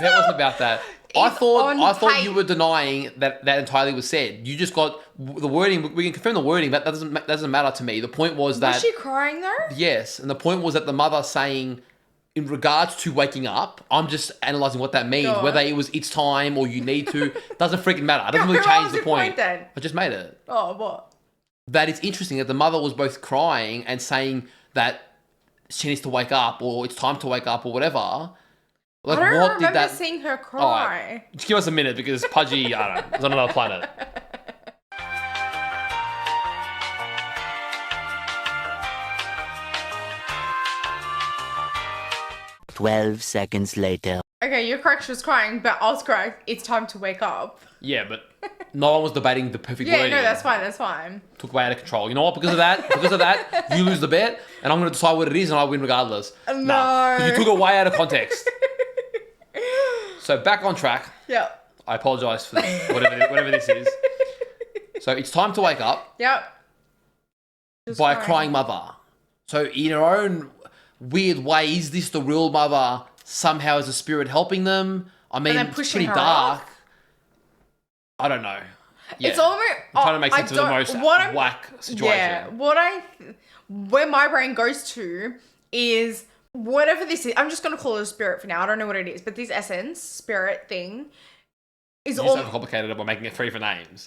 bet wasn't about that. I thought you were denying that entirely was said. You just got the wording. We can confirm the wording. That doesn't matter to me. The point was that. Was she crying though? Yes, and the point was that the mother saying, in regards to waking up, I'm just analysing what that means. Whether it was it's time or you need to, doesn't freaking matter. It doesn't really change the point. Then? I just made it. Oh, what? That it's interesting that the mother was both crying and saying that she needs to wake up or it's time to wake up or whatever. Like, I don't what remember did that? seeing her cry. All right. Just give us a minute, because Pudgey, I don't know, is on another planet. "12 seconds later. Okay, you're correct. She was crying, but I was correct. It's time to wake up. Yeah, but no one was debating the perfect Yeah, wording. no, that's fine. Took way out of control. You know what? Because of that, you lose the bet, and I'm going to decide what it is, and I win regardless. No. Nah, 'cause you took it way out of context. So back on track. Yeah. I apologise for whatever this is. So it's time to wake up. Yep. Just by a crying mother. So in her own weird way, is this the real mother? Somehow is a spirit helping them? I mean, then it's pushing pretty her dark. off? I don't know. Yeah. It's almost. I'm trying to make sense of the most whack situation. Yeah. Where my brain goes to is whatever this is. I'm just going to call it a spirit for now. I don't know what it is, but this essence, spirit thing, is You just overcomplicated it by making it 3 for names.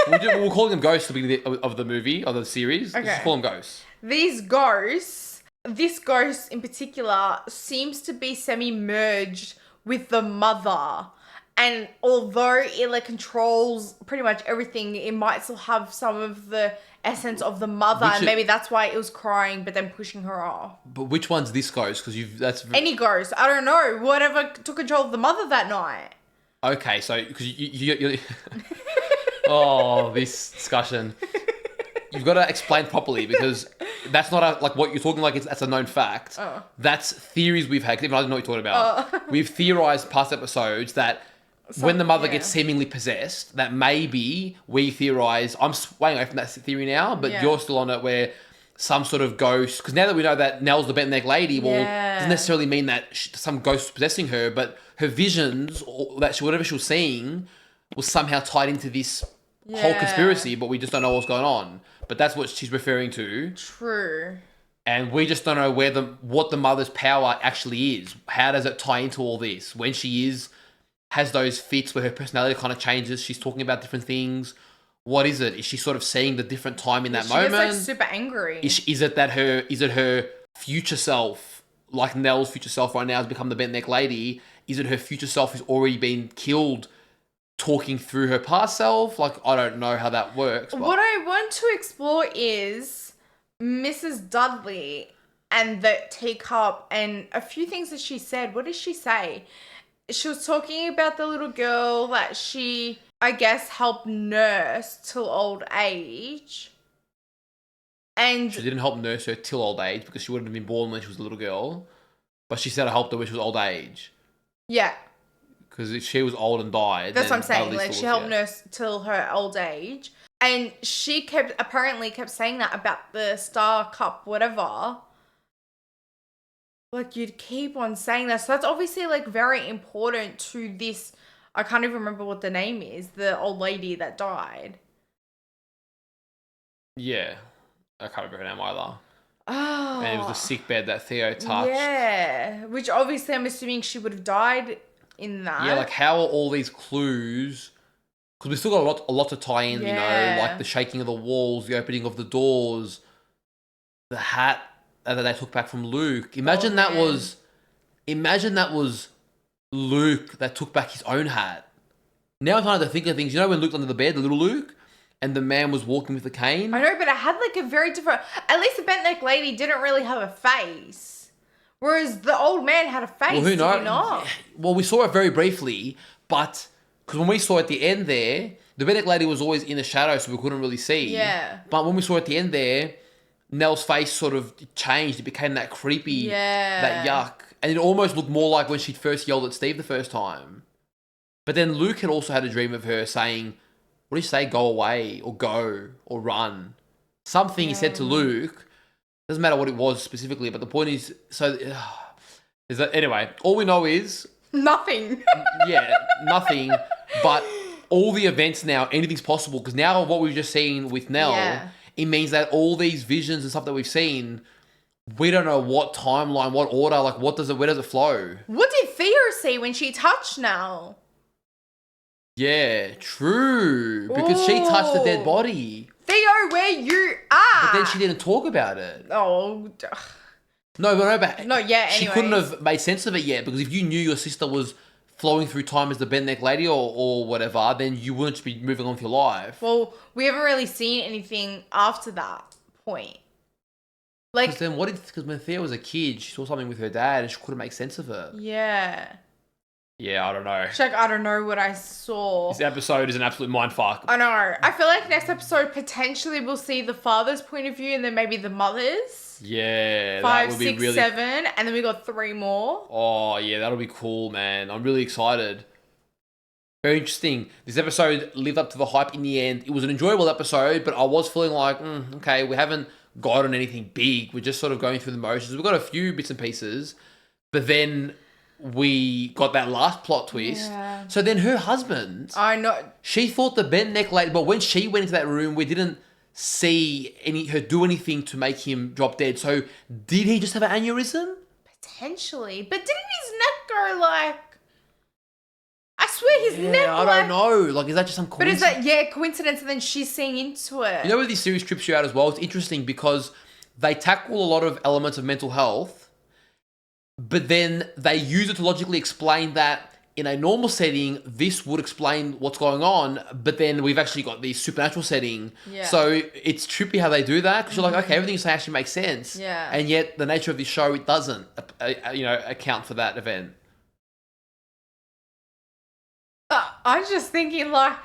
we'll call them ghosts at the beginning of the movie, of the series. Let's just call them ghosts. These ghosts, this ghost in particular, seems to be semi-merged with the mother. And although it like controls pretty much everything, it might still have some of the essence of the mother, and maybe that's why it was crying, but then pushing her off. But which one's this ghost? Because Any ghost, I don't know. Whatever took control of the mother that night. Okay, so because you oh, this discussion. You've got to explain properly, because that's not like what you're talking like. That's a known fact. Oh. That's theories we've had. Even I don't know what you're talking about. Oh. We've theorized past episodes that when the mother gets seemingly possessed, that maybe we theorize. I'm swaying away from that theory now, but you're still on it where some sort of ghost. Because now that we know that Nell's the bent neck lady, well, it doesn't necessarily mean that some ghost was possessing her, but her visions or that whatever she was seeing was somehow tied into this whole conspiracy, but we just don't know what's going on. But that's what she's referring to. True. And we just don't know what the mother's power actually is. How does it tie into all this? When she has those fits where her personality kind of changes, she's talking about different things. What is it? Is she sort of seeing the different time in that moment? She gets like super angry. Is it her future self, like Nell's future self right now has become the bent neck lady? Is it her future self who's already been killed, talking through her past self? Like, I don't know how that works. But What I want to explore is Mrs. Dudley and the teacup and a few things that she said. What did she say? She was talking about the little girl that she, I guess, helped nurse till old age. And she didn't help nurse her till old age because she wouldn't have been born when she was a little girl. But she said I helped her when she was old age. Yeah. Because if she was old and died, That's then what I'm saying. at least Like, it she was, helped nurse till her old age. And she apparently kept saying that about the Star Cup, whatever. Like, you'd keep on saying that. So that's obviously, like, very important to this. I can't even remember what the name is. The old lady that died. Yeah. I can't remember her name either. Oh. And it was the sick bed that Theo touched. Yeah. Which obviously I'm assuming she would have died in that. Yeah, like how are all these clues? Because we still got a lot to tie in, you know, like the shaking of the walls, the opening of the doors, the hat that they took back from Luke. Imagine that was Luke that took back his own hat. Now I'm trying to think of things. You know when Luke's under the bed, the little Luke, and the man was walking with the cane? I know, but it had like a very different... At least the bent neck lady didn't really have a face. Whereas the old man had a face, Well, who did knows? he not? Well, we saw it very briefly, but because when we saw at the end there, the Benedict lady was always in the shadow, so we couldn't really see. Yeah. But when we saw at the end there, Nell's face sort of changed. It became that creepy, that yuck. And it almost looked more like when she first yelled at Steve the first time. But then Luke had also had a dream of her saying, what did he say? Go away, or go, or run. Something he said to Luke. Doesn't matter what it was specifically, but the point is, is that, anyway, all we know is... Nothing. Nothing. But all the events now, anything's possible. Because now what we've just seen with Nell, it means that all these visions and stuff that we've seen, we don't know what timeline, what order, like where does it flow? What did Theo see when she touched Nell? Yeah, true. Because she touched the dead body. Theo, where you are? But then she didn't talk about it. Oh. But she anyway. couldn't have made sense of it yet, because if you knew your sister was flowing through time as the bent neck lady or whatever, then you wouldn't just be moving on with your life. Well, we haven't really seen anything after that point. Like, Because when Thea was a kid, she saw something with her dad and she couldn't make sense of it. Yeah. Yeah, I don't know. She's like, I don't know what I saw. This episode is an absolute mindfuck. I know. I feel like next episode potentially we'll see the father's point of view and then maybe the mother's. Yeah, 5, that would 6, be really... 7, and then we got 3 more. Oh, yeah, that'll be cool, man. I'm really excited. Very interesting. This episode lived up to the hype in the end. It was an enjoyable episode, but I was feeling like, okay, we haven't gotten anything big. We're just sort of going through the motions. We've got a few bits and pieces, but then we got that last plot twist. Yeah. So then her husband... I know. She thought the bent neck lady... But when she went into that room, we didn't see her do anything to make him drop dead. So did he just have an aneurysm? Potentially. But didn't his neck go like... I swear his neck I don't know. Like, is that just some But coincidence? is that, coincidence and then she's seeing into it? You know where this series trips you out as well? It's interesting because they tackle a lot of elements of mental health, but then they use it to logically explain that in a normal setting, this would explain what's going on, but then we've actually got the supernatural setting. Yeah. So it's trippy how they do that, because you're like, okay, everything you say actually makes sense. Yeah. And yet the nature of this show, it doesn't, account for that event. I'm just thinking like,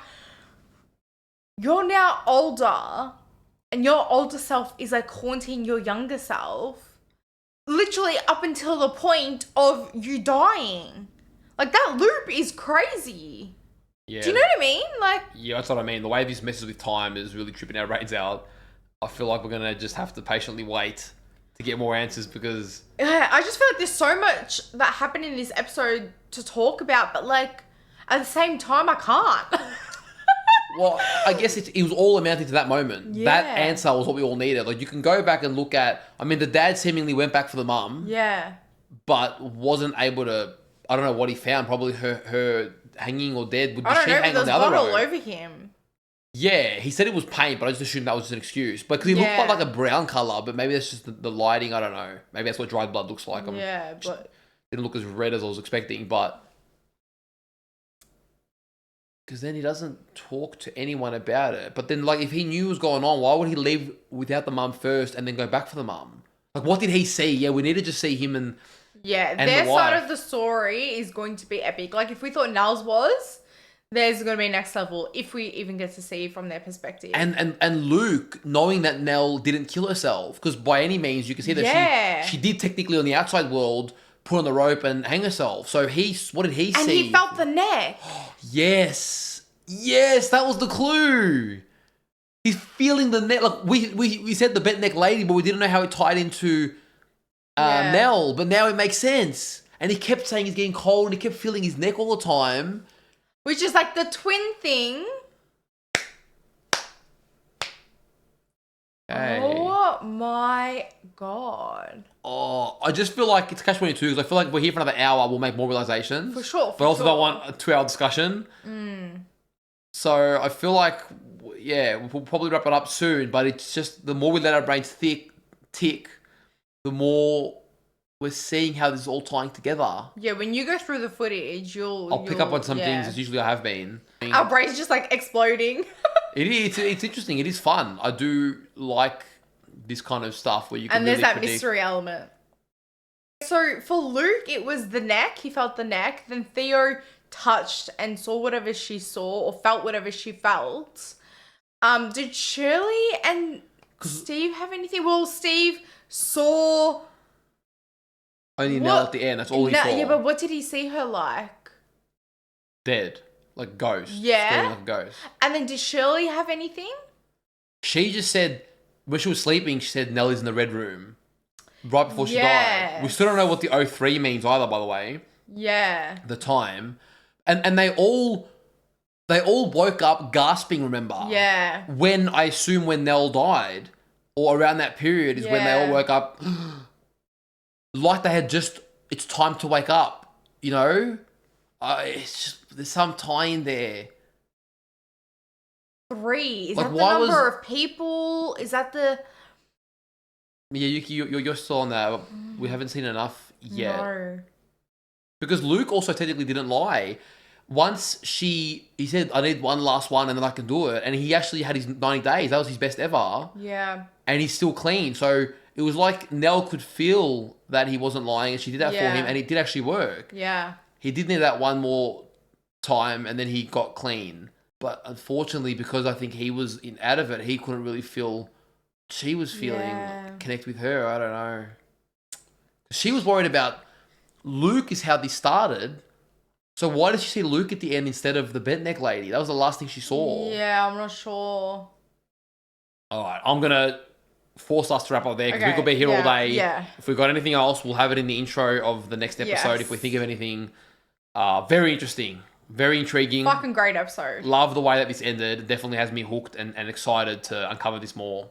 you're now older and your older self is like haunting your younger self literally up until the point of you dying. Like, that loop is crazy. Yeah. Do you know what I mean? Like, yeah, that's what I mean. The way this messes with time is really tripping our brains out. I feel like we're going to just have to patiently wait to get more answers, because... I just feel like there's so much that happened in this episode to talk about, but like, at the same time, I can't. Well, I guess it was all amounting to that moment. Yeah. That answer was what we all needed. Like, you can go back and look at... I mean, the dad seemingly went back for the mum. Yeah. But wasn't able to... I don't know what he found. Probably her hanging or dead. Did I don't she know, but hang there on was the other blood all road? over him. Yeah, he said it was paint, but I just assumed that was just an excuse. But because he looked like a brown colour, but maybe that's just the lighting. I don't know. Maybe that's what dried blood looks like. Yeah, but... Didn't look as red as I was expecting, but... Because then he doesn't talk to anyone about it. But then, like, if he knew what was going on, why would he leave without the mum first and then go back for the mum? Like, what did he see? Yeah, we need to just see him and... Yeah, and their the side wife. of the story is going to be epic. Like, if we thought Nell's was, there's going to be next level, if we even get to see from their perspective. And Luke, knowing that Nell didn't kill herself, because by any means you can see that she did technically on the outside world put on the rope and hang herself. So what did he see? And he felt the neck. Yes, that was the clue. He's feeling the neck. Like we said the bent neck lady, but we didn't know how it tied into Nell. But now it makes sense. And he kept saying he's getting cold, and he kept feeling his neck all the time. Which is like the twin thing. Hey. Oh my God. Oh, I just feel like it's Catch-22 because I feel like we're here for another hour. We'll make more realizations. For sure. But I also don't want a 2-hour discussion. So I feel like, we'll probably wrap it up soon. But it's just the more we let our brains tick, the more we're seeing how this is all tying together. Yeah, when you go through the footage, I'll pick up on some things as usually I have been. Our brains just like exploding. It's interesting. It is fun. I do like this kind of stuff where you can And really there's that predict. mystery element. So for Luke, it was the neck. He felt the neck. Then Theo touched and saw whatever she saw or felt whatever she felt. Did Shirley and Steve have anything? Well, Steve saw only Nell at the end. That's all he saw. Yeah, but what did he see her like? Dead, like ghost. Yeah, screaming like a ghost. And then did Shirley have anything? She just said when she was sleeping, she said Nellie's in the red room right before she died. We still don't know what the 03 means either, by the way. Yeah. The time, and they all woke up gasping. Remember? Yeah. When I assume when Nell died, or around that period is when they all woke up, like they had just. It's time to wake up. You know, it's just there's some tie in there. 3 is Like, that the why number was- of people? Is that the? Yeah, you're still on that. We haven't seen enough yet. No. Because Luke also technically didn't lie. Once he said, I need one last one and then I can do it. And he actually had his 90 days. That was his best ever. Yeah. And he's still clean. So it was like Nell could feel that he wasn't lying and she did that for him. And it did actually work. Yeah. He did need that one more time and then he got clean. But unfortunately, because I think he was out of it, he couldn't really feel she was feeling, connect with her. I don't know. She was worried about Luke is how this started. So why did she see Luke at the end instead of the bent neck lady? That was the last thing she saw. Yeah, I'm not sure. All right, I'm going to force us to wrap up there because we Okay, could be here all day. yeah. If we've got anything else, we'll have it in the intro of the next episode Yes. if we think of anything. Very interesting. Very intriguing. Fucking great episode. Love the way that this ended. It definitely has me hooked and excited to uncover this more.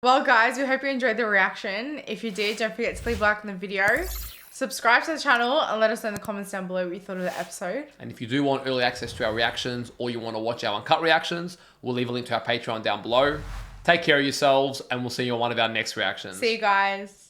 Well, guys, we hope you enjoyed the reaction. If you did, don't forget to leave a like on the video. Subscribe to the channel and let us know in the comments down below what you thought of the episode. And if you do want early access to our reactions or you want to watch our uncut reactions, we'll leave a link to our Patreon down below. Take care of yourselves and we'll see you on one of our next reactions. See you guys.